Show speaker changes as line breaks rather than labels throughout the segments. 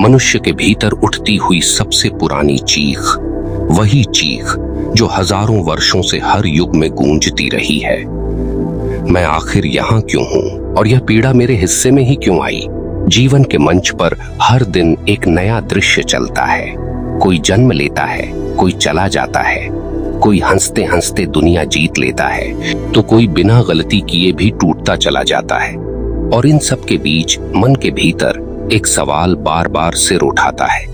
मनुष्य के भीतर उठती हुई सबसे पुरानी चीख, वही चीख जो हजारों वर्षों से हर युग में गूंजती रही है। मैं आखिर यहाँ क्यों हूँ और यह पीड़ा मेरे हिस्से में ही क्यों आई? जीवन के मंच पर हर दिन एक नया दृश्य चलता है। कोई जन्म लेता है, कोई चला जाता है, कोई हंसते हंसते दुनिया जीत लेता है, तो कोई बिना गलती किए भी टूटता चला जाता है। और इन सब के बीच मन के भीतर एक सवाल बार बार सिर उठाता है,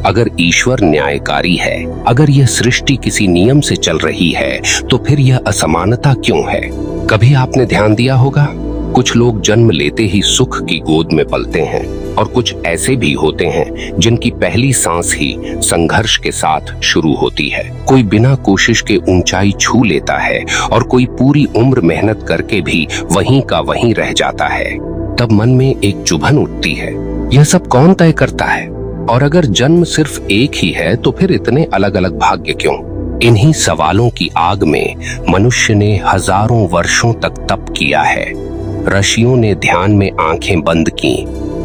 अगर ईश्वर न्यायकारी है, अगर यह सृष्टि किसी नियम से चल रही है, तो फिर यह असमानता क्यों है? कभी आपने ध्यान दिया होगा, कुछ लोग जन्म लेते ही सुख की गोद में पलते हैं और कुछ ऐसे भी होते हैं जिनकी पहली सांस ही संघर्ष के साथ शुरू होती है। कोई बिना कोशिश के ऊंचाई छू लेता है और कोई पूरी उम्र मेहनत करके भी वहीं का वहीं रह जाता है। तब मन में एक चुभन उठती है, यह सब कौन तय करता है? और अगर जन्म सिर्फ एक ही है तो फिर इतने अलग अलग भाग्य क्यों? इन्हीं सवालों की आग में मनुष्य ने हजारों वर्षों तक तप किया है। ऋषियों ने ध्यान में आंखें बंद की,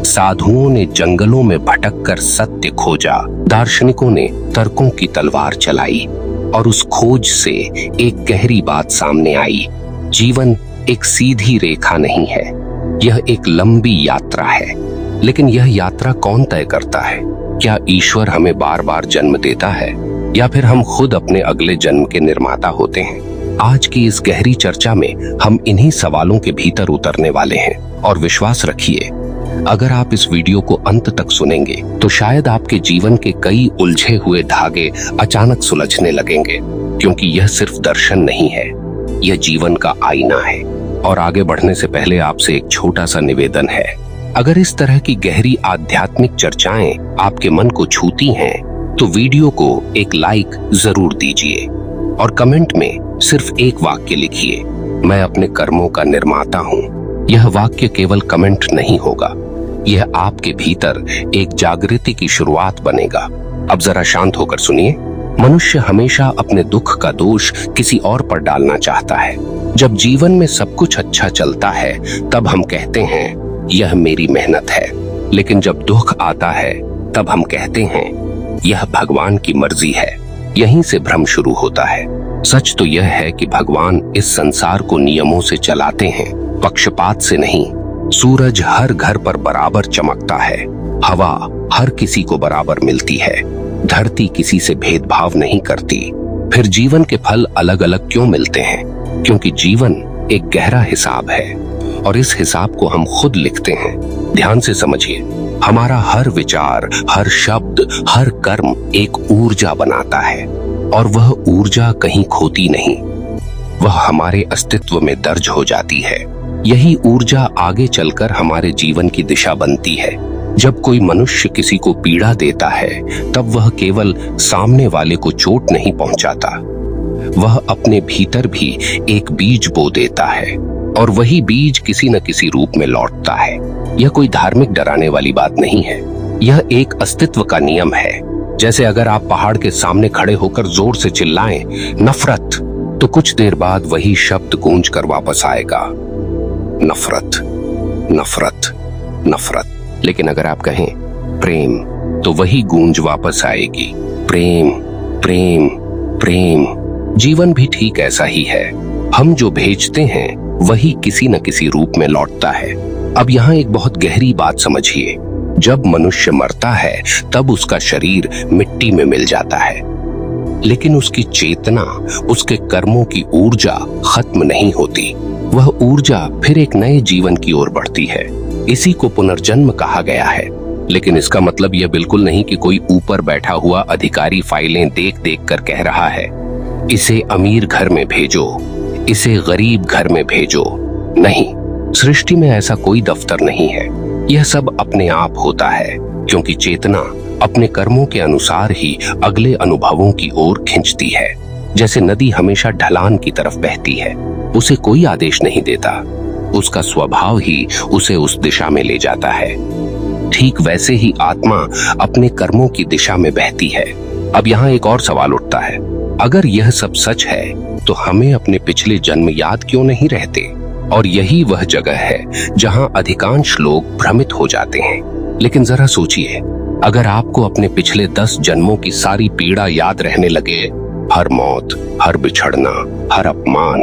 साधुओं ने जंगलों में भटककर सत्य खोजा, दार्शनिकों ने तर्कों की तलवार चलाई और उस खोज से एक गहरी बात सामने आई, जीवन एक सीधी रेखा नहीं है, यह एक लंबी यात्रा है। लेकिन यह यात्रा कौन तय करता है? क्या ईश्वर हमें बार बार जन्म देता है या फिर हम खुद अपने अगले जन्म के निर्माता होते हैं? आज की इस गहरी चर्चा में हम इन्हीं सवालों के भीतर उतरने वाले हैं। और विश्वास रखिए, अगर आप इस वीडियो को अंत तक सुनेंगे तो शायद आपके जीवन के कई उलझे हुए धागे अचानक सुलझने लगेंगे, क्योंकि यह सिर्फ दर्शन नहीं है, यह जीवन का आईना है। और आगे बढ़ने से पहले आपसे एक छोटा सा निवेदन है, अगर इस तरह की गहरी आध्यात्मिक चर्चाएं आपके मन को छूती हैं, तो वीडियो को एक लाइक जरूर दीजिए और कमेंट में सिर्फ एक वाक्य लिखिए, मैं अपने कर्मों का निर्माता हूँ। यह वाक्य केवल कमेंट नहीं होगा, यह आपके भीतर एक जागृति की शुरुआत बनेगा। अब जरा शांत होकर सुनिए। मनुष्य हमेशा अपने दुख का दोष किसी और पर डालना चाहता है। जब जीवन में सब कुछ अच्छा चलता है तब हम कहते हैं यह मेरी मेहनत है, लेकिन जब दुख आता है तब हम कहते हैं यह भगवान की मर्जी है। यहीं से भ्रम शुरू होता है। सच तो यह है कि भगवान इस संसार को नियमों से चलाते हैं, पक्षपात से नहीं। सूरज हर घर पर बराबर चमकता है, हवा हर किसी को बराबर मिलती है, धरती किसी से भेदभाव नहीं करती। फिर जीवन के फल अलग अलग क्यों मिलते हैं? क्योंकि जीवन एक गहरा हिसाब है और इस हिसाब को हम खुद लिखते हैं। ध्यान से समझिए, हमारा हर विचार, हर शब्द, हर कर्म एक ऊर्जा बनाता है और वह ऊर्जा कहीं खोती नहीं, वह हमारे अस्तित्व में दर्ज हो जाती है। यही ऊर्जा आगे चलकर हमारे जीवन की दिशा बनती है। जब कोई मनुष्य किसी को पीड़ा देता है तब वह केवल सामने वाले को चोट नहीं पहुंचाता, वह अपने भीतर भी एक बीज बो देता है और वही बीज किसी न किसी रूप में लौटता है। यह कोई धार्मिक डराने वाली बात नहीं है, यह एक अस्तित्व का नियम है। जैसे अगर आप पहाड़ के सामने खड़े होकर जोर से चिल्लाएं नफरत, तो कुछ देर बाद वही शब्द गूंज कर वापस आएगा, नफरत, नफरत, नफरत। लेकिन अगर आप कहें प्रेम, तो वही गूंज वापस आएगी, प्रेम, प्रेम, प्रेम। जीवन भी ठीक ऐसा ही है, हम जो भेजते हैं वही किसी न किसी रूप में लौटता है। अब यहाँ एक बहुत गहरी बात समझिए, जब मनुष्य मरता है तब उसका शरीर मिट्टी में मिल जाता है, लेकिन उसकी चेतना, उसके कर्मों की ऊर्जा खत्म नहीं होती। वह ऊर्जा फिर एक नए जीवन की ओर बढ़ती है। इसी को पुनर्जन्म कहा गया है। लेकिन इसका मतलब यह बिल्कुल नहीं कि कोई ऊपर बैठा हुआ अधिकारी फाइलें देख देख कर कह रहा है इसे अमीर घर में भेजो, इसे गरीब घर में भेजो। नहीं, सृष्टि में ऐसा कोई दफ्तर नहीं है। यह सब अपने आप होता है, क्योंकि चेतना अपने कर्मों के अनुसार ही अगले अनुभवों की ओर खींचती है। जैसे नदी हमेशा ढलान की तरफ बहती है, उसे कोई आदेश नहीं देता, उसका स्वभाव ही उसे उस दिशा में ले जाता है। ठीक वैसे ही आत्मा अपने कर्मों की दिशा में बहती है। अब यहाँ एक और सवाल उठता है, अगर यह सब सच है तो हमें अपने पिछले जन्म याद क्यों नहीं रहते? और यही वह जगह है जहाँ अधिकांश लोग भ्रमित हो जाते हैं। लेकिन जरा सोचिए, अगर आपको अपने पिछले 10 जन्मों की सारी पीड़ा याद रहने लगे, हर मौत, हर बिछड़ना, हर अपमान,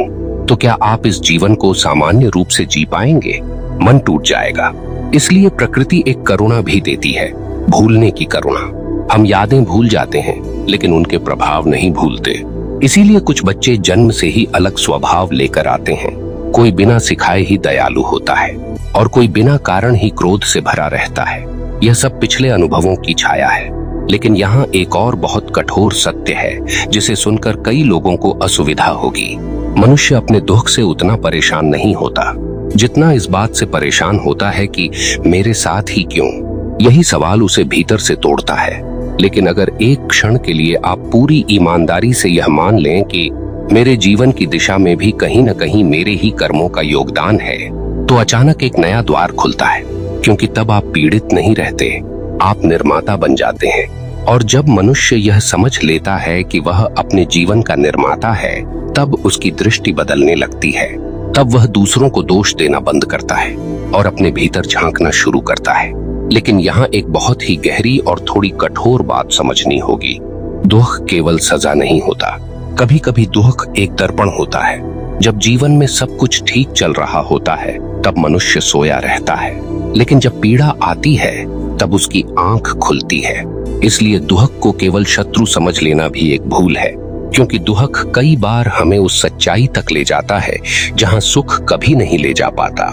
तो क्या आप इस जीवन को सामान्य रूप से जी पाएंगे? मन टूट जाएगा। इसलिए प्रकृति एक करुणा भी देती है, भूलने की करुणा। हम यादें भूल जाते हैं, लेकिन उनके प्रभाव नहीं भूलते। इसीलिए कुछ बच्चे जन्म से ही अलग स्वभाव लेकर आते हैं। कोई बिना सिखाए ही दयालु होता है और कोई बिना कारण ही क्रोध से भरा रहता है। यह सब पिछले अनुभवों की छाया है। लेकिन यहाँ एक और बहुत कठोर सत्य है, जिसे सुनकर कई लोगों को असुविधा होगी। मनुष्य अपने दुख से उतना परेशान नहीं होता जितना इस बात से परेशान होता है कि मेरे साथ ही क्यों। यही सवाल उसे भीतर से तोड़ता है। लेकिन अगर एक क्षण के लिए आप पूरी ईमानदारी से यह मान लें कि मेरे जीवन की दिशा में भी कहीं न कहीं मेरे ही कर्मों का योगदान है, तो अचानक एक नया द्वार खुलता है। क्योंकि तब आप पीड़ित नहीं रहते, आप निर्माता बन जाते हैं। और जब मनुष्य यह समझ लेता है कि वह अपने जीवन का निर्माता है, तब उसकी दृष्टि बदलने लगती है। तब वह दूसरों को दोष देना बंद करता है और अपने भीतर झांकना शुरू करता है। लेकिन यहाँ एक बहुत ही गहरी और थोड़ी कठोर बात समझनी होगी। दुख केवल सजा नहीं होता। कभी कभी दुख एक दर्पण होता है। जब जीवन में सब कुछ ठीक चल रहा होता है, तब मनुष्य सोया रहता है। लेकिन जब पीड़ा आती है, तब उसकी आंख खुलती है। इसलिए दुख को केवल शत्रु समझ लेना भी एक भूल है, क्योंकि दुख कई बार हमें उस सच्चाई तक ले जाता है जहां सुख कभी नहीं ले जा पाता।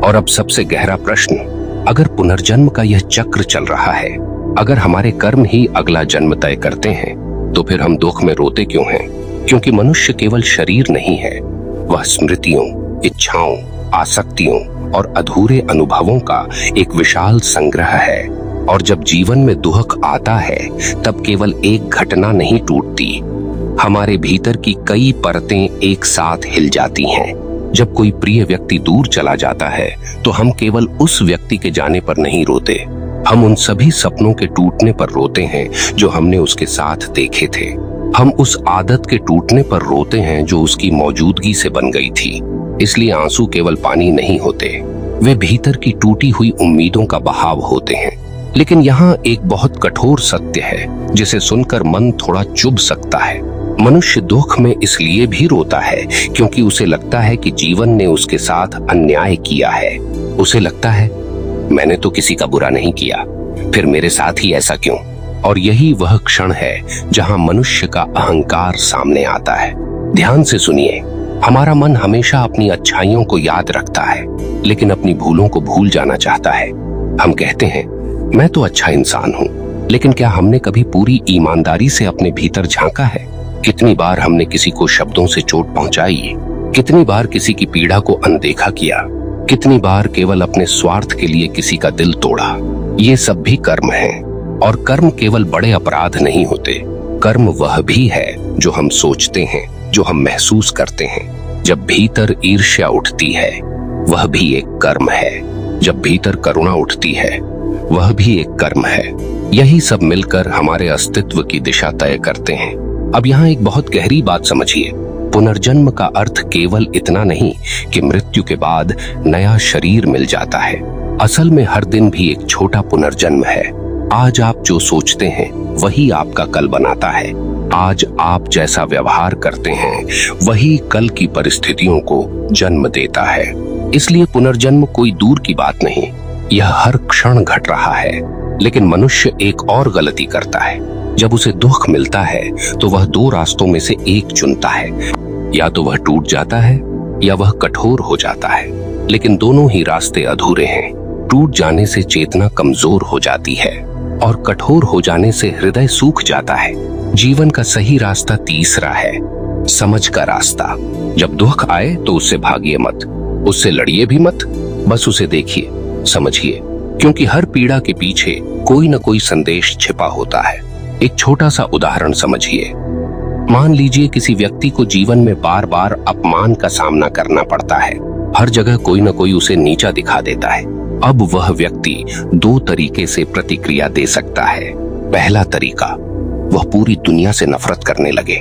और अब सबसे गहरा प्रश्न, अगर पुनर्जन्म का यह चक्र चल रहा है, अगर हमारे कर्म ही अगला जन्म तय करते हैं, तो फिर हम दुख में रोते क्यों हैं? क्योंकि मनुष्य केवल शरीर नहीं है, वह स्मृतियों, इच्छाओं, आसक्तियों और अधूरे अनुभवों का एक विशाल संग्रह है। और जब जीवन में दुख आता है, तब केवल एक घटना नहीं टूटती, हमारे भीतर की कई परतें एक साथ हिल जाती हैं। जब कोई प्रिय व्यक्ति दूर चला जाता है, तो हम केवल उस व्यक्ति के जाने पर नहीं रोते, हम उन सभी सपनों के टूटने पर रोते हैं जो हमने उसके साथ देखे थे। हम उस आदत के टूटने पर रोते हैं जो उसकी मौजूदगी से बन गई थी। इसलिए आंसू केवल पानी नहीं होते, वे भीतर की टूटी हुई उम्मीदों का बहाव होते हैं। लेकिन यहाँ एक बहुत कठोर सत्य है, जिसे सुनकर मन थोड़ा चुभ सकता है। मनुष्य दुख में इसलिए भी रोता है क्योंकि उसे लगता है कि जीवन ने उसके साथ अन्याय किया है। उसे लगता है, मैंने तो किसी का बुरा नहीं किया, फिर मेरे साथ ही ऐसा क्यों? और यही वह क्षण है जहां मनुष्य का अहंकार सामने आता है। ध्यान से सुनिए, हमारा मन हमेशा अपनी अच्छाइयों को याद रखता है, लेकिन अपनी भूलों को भूल जाना चाहता है। हम कहते हैं, मैं तो अच्छा इंसान हूँ, लेकिन क्या हमने कभी पूरी ईमानदारी से अपने भीतर झांका है? कितनी बार हमने किसी को शब्दों से चोट पहुंचाई, कितनी बार किसी की पीड़ा को अनदेखा किया, कितनी बार केवल अपने स्वार्थ के लिए किसी का दिल तोड़ा। ये सब भी कर्म है। और कर्म केवल बड़े अपराध नहीं होते, कर्म वह भी है जो हम सोचते हैं, जो हम महसूस करते हैं। जब भीतर ईर्ष्या उठती है, वह भी एक कर्म है। जब भीतर करुणा उठती है, वह भी एक कर्म है। यही सब मिलकर हमारे अस्तित्व की दिशा तय करते हैं। अब यहाँ एक बहुत गहरी बात समझिए, पुनर्जन्म का अर्थ केवल इतना नहीं कि मृत्यु के बाद नया शरीर मिल जाता है। असल में हर दिन भी एक छोटा पुनर्जन्म है। आज आप जो सोचते हैं, वही आपका कल बनाता है। आज आप जैसा व्यवहार करते हैं, वही कल की परिस्थितियों को जन्म देता है। इसलिए पुनर्जन्म कोई दूर की बात नहीं, यह हर क्षण घट रहा है। लेकिन मनुष्य एक और गलती करता है। जब उसे दुख मिलता है, तो वह दो रास्तों में से एक चुनता है, या तो वह टूट जाता है या वह कठोर हो जाता है। लेकिन दोनों ही रास्ते अधूरे हैं। टूट जाने से चेतना कमजोर हो जाती है और कठोर हो जाने से हृदय सूख जाता है। जीवन का सही रास्ता तीसरा है, समझ का रास्ता। जब दुख आए तो उससे भागिए मत, उससे लड़िए भी मत, बस उसे देखिए, समझिए, क्योंकि हर पीड़ा के पीछे कोई न कोई संदेश छिपा होता है। एक छोटा सा उदाहरण समझिए। मान लीजिए किसी व्यक्ति को जीवन में बार बार अपमान का सामना करना पड़ता है। हर जगह कोई न कोई उसे नीचा दिखा देता है। अब वह व्यक्ति दो तरीके से प्रतिक्रिया दे सकता है। पहला तरीका, वह पूरी दुनिया से नफरत करने लगे,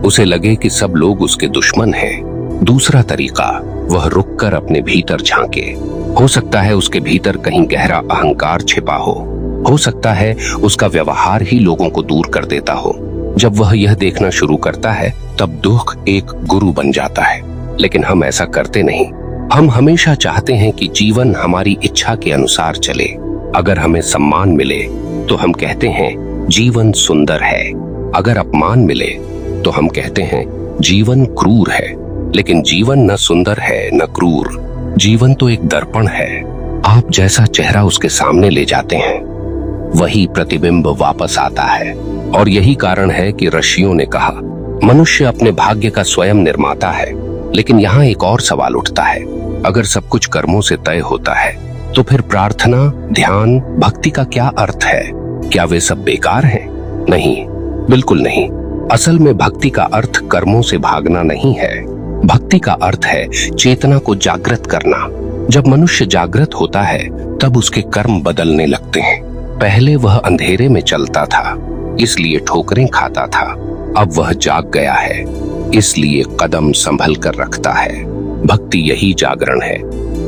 उसे लगे कि सब लोग उसके दुश्मन हैं। दूसरा तरीका, वह रुककर अपने भीतर झांके। हो सकता है उसके भीतर कहीं गहरा अहंकार छिपा हो, हो सकता है उसका व्यवहार ही लोगों को दूर कर देता हो। जब वह यह देखना शुरू करता है तब दुख एक गुरु बन जाता है, लेकिन हम ऐसा करते नहीं। हम हमेशा चाहते हैं कि जीवन हमारी इच्छा के अनुसार चले। अगर हमें सम्मान मिले तो हम कहते हैं जीवन सुंदर है, अगर अपमान मिले तो हम कहते हैं जीवन क्रूर है। लेकिन जीवन न सुंदर है न क्रूर, जीवन तो एक दर्पण है। आप जैसा चेहरा उसके सामने ले जाते हैं वही प्रतिबिंब वापस आता है। और यही कारण है कि ऋषियों ने कहा मनुष्य अपने भाग्य का स्वयं निर्माता है। लेकिन यहाँ एक और सवाल उठता है, अगर सब कुछ कर्मों से तय होता है तो फिर प्रार्थना, ध्यान, भक्ति का क्या अर्थ है? क्या वे सब बेकार हैं? नहीं, बिल्कुल नहीं। असल में भक्ति का अर्थ कर्मों से भागना नहीं है। भक्ति का अर्थ है चेतना को जागृत करना। जब मनुष्य जागृत होता है तब उसके कर्म बदलने लगते हैं। पहले वह अंधेरे में चलता था, इसलिए ठोकरें खाता था। अब वह जाग गया है, इसलिए कदम संभल कर रखता है। भक्ति यही जागरण है।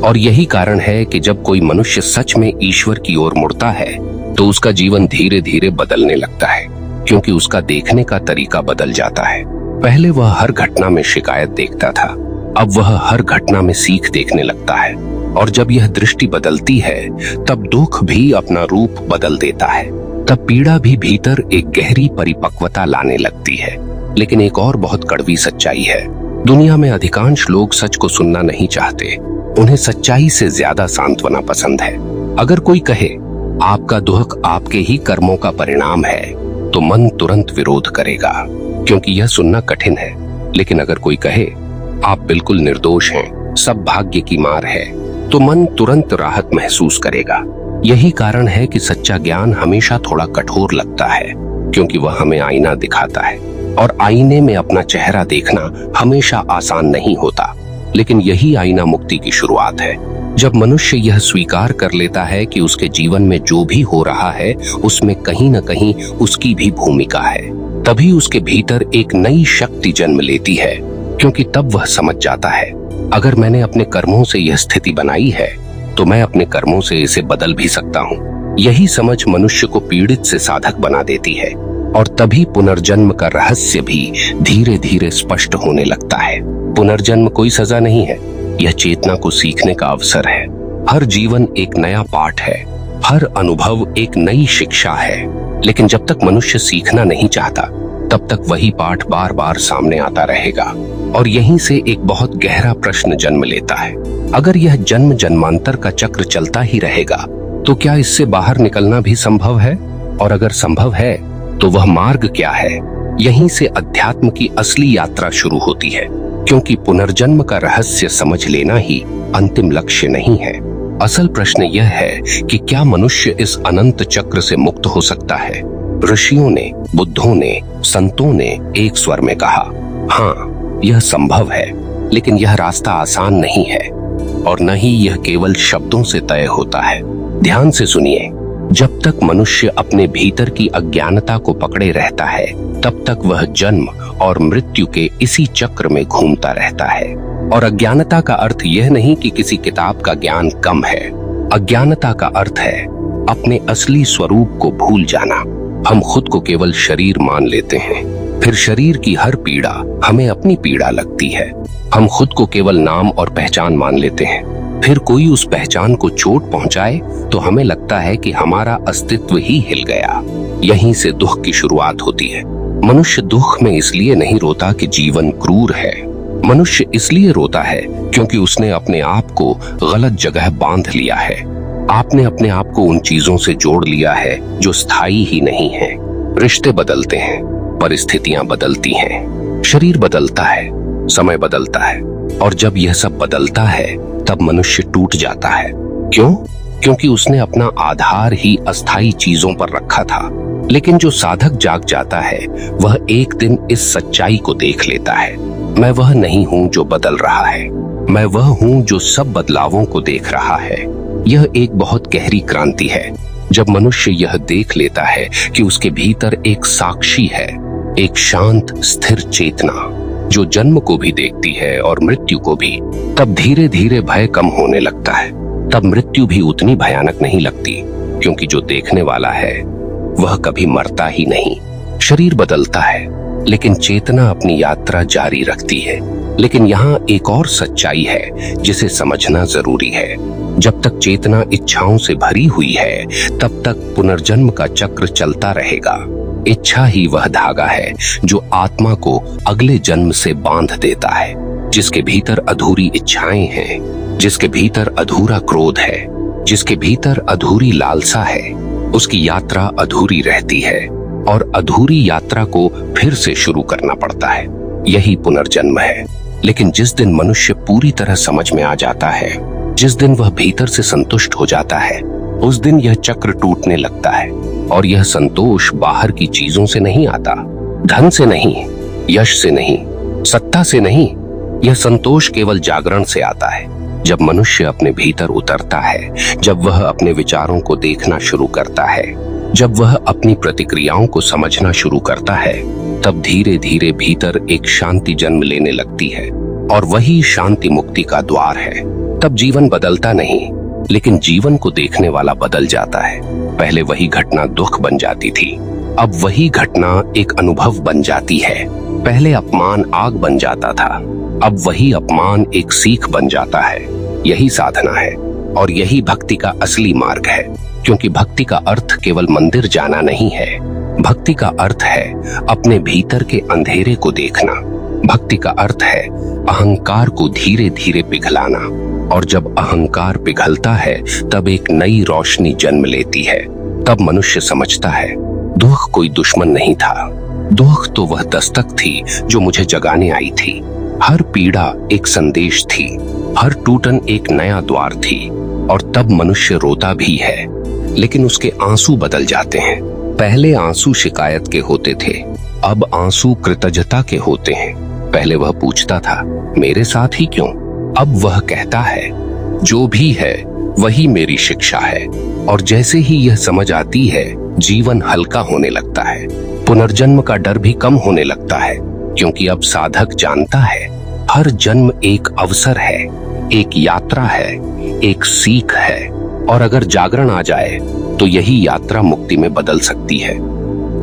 और यही कारण है कि जब कोई मनुष्य सच में ईश्वर की ओर मुड़ता है तो उसका जीवन धीरे धीरे बदलने लगता है, क्योंकि उसका देखने का तरीका बदल जाता है। पहले वह हर घटना में शिकायत देखता था, अब वह हर घटना में सीख देखने लगता है। और जब यह दृष्टि बदलती है तब दुख भी अपना रूप बदल देता है। तब पीड़ा भी भीतर एक गहरी परिपक्वता लाने लगती है। लेकिन एक और बहुत कड़वी सच्चाई है, दुनिया में अधिकांश लोग सच को सुनना नहीं चाहते। उन्हें सच्चाई से ज्यादा सांत्वना पसंद है। अगर कोई कहे आपका दुख आपके ही कर्मों का परिणाम है तो मन तुरंत विरोध करेगा, क्योंकि यह सुनना कठिन है। लेकिन अगर कोई कहे आप बिल्कुल निर्दोष हैं, सब भाग्य की मार है, तो मन तुरंत राहत महसूस करेगा। यही कारण है कि सच्चा ज्ञान हमेशा थोड़ा कठोर लगता है, क्योंकि वह हमें आईना दिखाता है। और आईने में अपना चेहरा देखना हमेशा आसान नहीं होता। लेकिन यही आईना मुक्ति की शुरुआत है। जब मनुष्य यह स्वीकार कर लेता है कि उसके जीवन में जो भी हो रहा है उसमें कहीं न कहीं उसकी भी भूमिका है, तभी उसके भीतर एक नई शक्ति जन्म लेती है। क्योंकि तब वह समझ जाता है अगर मैंने अपने कर्मों से यह स्थिति बनाई है तो मैं अपने कर्मों से इसे बदल भी सकता हूँ। यही समझ मनुष्य को पीड़ित से साधक बना देती है। और तभी पुनर्जन्म का रहस्य भी धीरे धीरे स्पष्ट होने लगता है। पुनर्जन्म कोई सजा नहीं है, यह चेतना को सीखने का अवसर है। हर जीवन एक नया पाठ है, हर अनुभव एक नई शिक्षा है। लेकिन जब तक मनुष्य सीखना नहीं चाहता तब तक वही पाठ बार बार सामने आता रहेगा। और यहीं से एक बहुत गहरा प्रश्न जन्म लेता है, अगर यह जन्म जन्मांतर का चक्र चलता ही रहेगा तो क्या इससे बाहर निकलना भी संभव है? और अगर संभव है तो वह मार्ग क्या है? यहीं से अध्यात्म की असली यात्रा शुरू होती है, क्योंकि पुनर्जन्म का रहस्य समझ लेना ही अंतिम लक्ष्य नहीं है। असल प्रश्न यह है कि क्या मनुष्य इस अनंत चक्र से मुक्त हो सकता है? ऋषियों ने, बुद्धों ने, संतों ने एक स्वर में कहा, हाँ, यह संभव है, लेकिन यह रास्ता आसान नहीं है और न ही यह केवल शब्दों से तय होता है। ध्यान से सुनिए, जब तक मनुष्य अपने भीतर की अज्ञानता को पकड़े रहता है तब तक वह जन्म और मृत्यु के इसी चक्र में घूमता रहता है। और अज्ञानता का अर्थ यह नहीं कि किसी किताब का ज्ञान कम है। अज्ञानता का अर्थ है अपने असली स्वरूप को भूल जाना। हम खुद को केवल शरीर मान लेते हैं, फिर शरीर की हर पीड़ा हमें अपनी पीड़ा लगती है। हम खुद को केवल नाम और पहचान मान लेते हैं, फिर कोई उस पहचान को चोट पहुंचाए तो हमें लगता है कि हमारा अस्तित्व ही हिल गया। यहीं से दुख की शुरुआत होती है। मनुष्य दुख में इसलिए नहीं रोता कि जीवन क्रूर है, मनुष्य इसलिए रोता है क्योंकि उसने अपने आप को गलत जगह बांध लिया है। आपने अपने आप को उन चीजों से जोड़ लिया है जो स्थायी ही नहीं है। रिश्ते बदलते हैं, परिस्थितियां बदलती हैं, शरीर बदलता है, समय बदलता है, और जब यह सब बदलता है तब मनुष्य टूट जाता है। क्यों? क्योंकि उसने अपना आधार ही अस्थायी चीजों पर रखा था। लेकिन जो साधक जाग जाता है वह एक दिन इस सच्चाई को देख लेता है, मैं वह नहीं हूं जो बदल रहा है, मैं वह हूं जो सब बदलावों को देख रहा है। यह एक बहुत गहरी क्रांति है जब मनुष्य यह देख लेता है कि उसके भीतर एक साक्षी है, एक शांत स्थिर चेतना जो जन्म को भी देखती है और मृत्यु को भी। तब धीरे धीरे भय कम होने लगता है। तब मृत्यु भी उतनी भयानक नहीं लगती, क्योंकि जो देखने वाला है वह कभी मरता ही नहीं। शरीर बदलता है, लेकिन चेतना अपनी यात्रा जारी रखती है। लेकिन यहाँ एक और सच्चाई है जिसे समझना जरूरी है। जब तक चेतना इच्छाओं से भरी हुई है, तब तक पुनर्जन्म का चक्र चलता रहेगा। इच्छा ही वह धागा है जो आत्मा को अगले जन्म से बांध देता है। जिसके भीतर अधूरी इच्छाएं हैं, जिसके भीतर अधूरा क्रोध है, जिसके भीतर अधूरी लालसा है, उसकी यात्रा अधूरी रहती है और अधूरी यात्रा को फिर से शुरू करना पड़ता है। यही पुनर्जन्म है। लेकिन जिस दिन मनुष्य पूरी तरह समझ में आ जाता है, जिस दिन वह भीतर से संतुष्ट हो जाता है, उस दिन यह चक्र टूटने लगता है। और यह संतोष बाहर की चीजों से नहीं आता, धन से नहीं, यश से नहीं, सत्ता से नहीं। यह संतोष केवल जागरण से आता है। जब मनुष्य अपने भीतर उतरता है, जब वह अपने विचारों को देखना शुरू करता है, जब वह अपनी प्रतिक्रियाओं को समझना शुरू करता है, तब धीरे धीरे भीतर एक शांति जन्म लेने लगती है। और वही शांति मुक्ति का द्वार है। तब जीवन बदलता नहीं, लेकिन जीवन को देखने वाला बदल जाता है। पहले वही घटना दुख बन जाती थी, अब वही घटना एक अनुभव बन जाती है। पहले अपमान आग बन जाता था, अब वही अपमान एक सीख बन जाता है। यही साधना है और यही भक्ति का असली मार्ग है। क्योंकि भक्ति का अर्थ केवल मंदिर जाना नहीं है। भक्ति का अर्थ है अपने भीतर के अंधेरे को देखना। भक्ति का अर्थ है अहंकार को धीरे धीरे पिघलाना। और जब अहंकार पिघलता है, तब एक नई रोशनी जन्म लेती है। तब मनुष्य समझता है दुख कोई दुश्मन नहीं था, दुख तो वह दस्तक थी जो मुझे जगाने आई थी। हर पीड़ा एक संदेश थी, हर टूटन एक नया द्वार थी। और तब मनुष्य रोता भी है, लेकिन उसके आंसू बदल जाते हैं। पहले आंसू शिकायत के होते थे, अब आंसू कृतज्ञता के होते हैं। पहले वह पूछता था मेरे साथ ही क्यों, अब वह कहता है जो भी है वही मेरी शिक्षा है। और जैसे ही यह समझ आती है, जीवन हल्का होने लगता है। पुनर्जन्म का डर भी कम होने लगता है, क्योंकि अब साधक जानता है हर जन्म एक अवसर है, एक यात्रा है, एक सीख है। और अगर जागरण आ जाए तो यही यात्रा मुक्ति में बदल सकती है।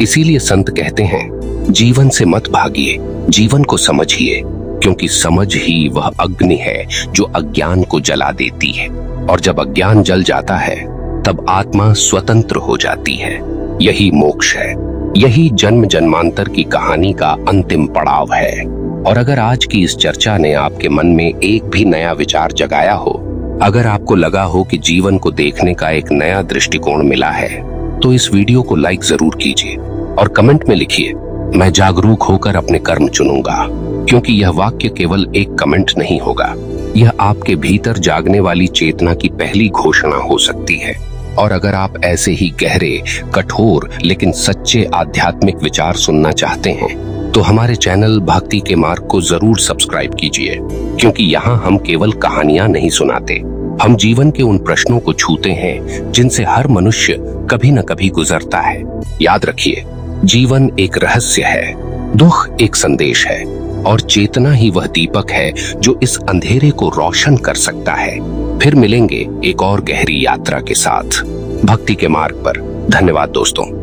इसीलिए संत कहते हैं जीवन से मत भागिए, जीवन को समझिए, क्योंकि समझ ही वह अग्नि है जो अज्ञान को जला देती है। और जब अज्ञान जल जाता है, तब आत्मा स्वतंत्र हो जाती है। यही मोक्ष है, यही जन्म जन्मांतर की कहानी का अंतिम पड़ाव है। और अगर आज की इस चर्चा ने आपके मन में एक भी नया विचार जगाया हो, अगर आपको लगा हो कि जीवन को देखने का एक नया दृष्टिकोण मिला है, तो इस वीडियो को लाइक जरूर कीजिए और कमेंट में लिखिए मैं जागरूक होकर अपने कर्म चुनूंगा। क्योंकि यह वाक्य केवल एक कमेंट नहीं होगा, यह आपके भीतर जागने वाली चेतना की पहली घोषणा हो सकती है। और अगर आप ऐसे ही गहरे, कठोर लेकिन सच्चे आध्यात्मिक विचार सुनना चाहते हैं, तो हमारे चैनल भक्ति के मार्ग को जरूर सब्सक्राइब कीजिए। क्योंकि यहाँ हम केवल कहानियां नहीं सुनाते, हम जीवन के उन प्रश्नों को छूते हैं जिनसे हर मनुष्य कभी न कभी गुजरता है। याद रखिए, जीवन एक रहस्य है, दुख एक संदेश है, और चेतना ही वह दीपक है जो इस अंधेरे को रोशन कर सकता है। फिर मिलेंगे एक और गहरी यात्रा के साथ भक्ति के मार्ग पर। धन्यवाद दोस्तों।